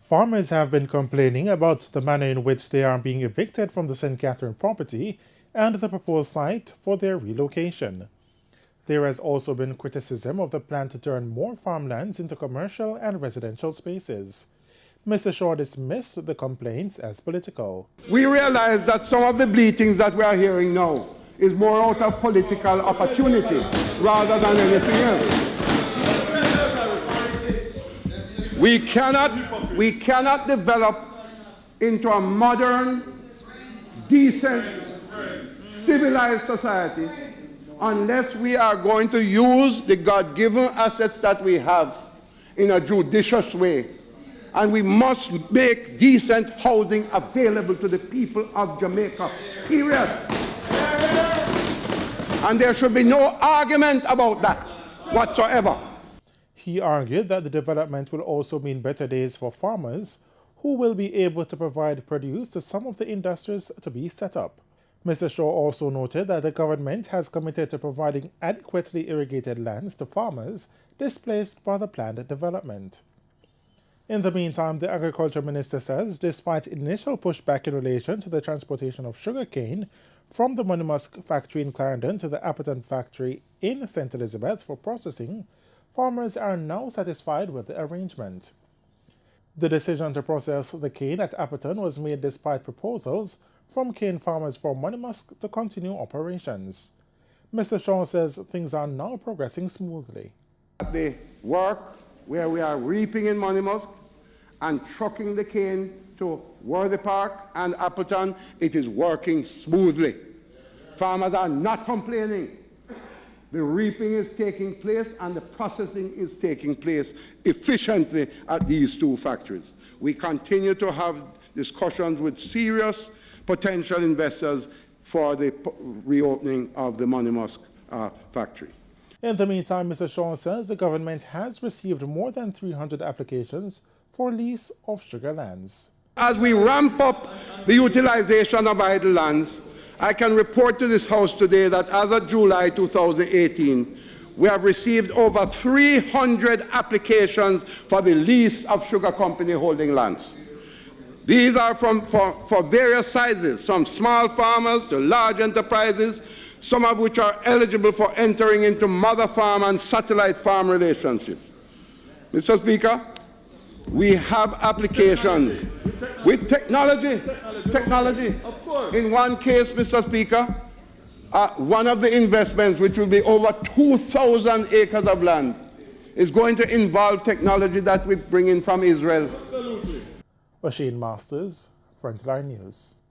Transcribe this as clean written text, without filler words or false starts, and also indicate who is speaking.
Speaker 1: Farmers have been complaining about the manner in which they are being evicted from the St. Catherine property and the proposed site for their relocation. There has also been criticism of the plan to turn more farmlands into commercial and residential spaces. Mr. Shaw dismissed the complaints as political.
Speaker 2: We realize that some of the bleatings that we are hearing now is more out of political opportunity rather than anything else. We cannot develop into a modern, decent, civilized society unless we are going to use the God-given assets that we have in a judicious way. And we must make decent housing available to the people of Jamaica, period. And there should be no argument about that whatsoever.
Speaker 1: He argued that the development will also mean better days for farmers who will be able to provide produce to some of the industries to be set up. Mr. Shaw also noted that the government has committed to providing adequately irrigated lands to farmers displaced by the planned development. In the meantime, the Agriculture Minister says despite initial pushback in relation to the transportation of sugarcane from the Monimusk factory in Clarendon to the Appleton factory in St. Elizabeth for processing, farmers are now satisfied with the arrangement. The decision to process the cane at Appleton was made despite proposals from cane farmers from Monimusk to continue operations. Mr. Shaw says things are now progressing smoothly.
Speaker 2: The work where we are reaping in Monimusk and trucking the cane to Worthy Park and Appleton, it is working smoothly. Farmers are not complaining. The reaping is taking place and the processing is taking place efficiently at these two factories. We continue to have discussions with serious potential investors for the reopening of the Monimusk factory.
Speaker 1: In the meantime, Mr. Shaw says the government has received more than 300 applications for lease of sugar lands.
Speaker 2: As we ramp up the utilization of idle lands, I can report to this House today that as of July 2018, we have received over 300 applications for the lease of sugar company holding lands. These are for various sizes, from small farmers to large enterprises, some of which are eligible for entering into mother farm and satellite farm relationships. Mr. Speaker, we have applications with technology. Of course. In one case, Mr. Speaker, one of the investments, which will be over 2,000 acres of land, is going to involve technology that we bring in from Israel.
Speaker 1: Absolutely. Oshane Masters, Frontline News.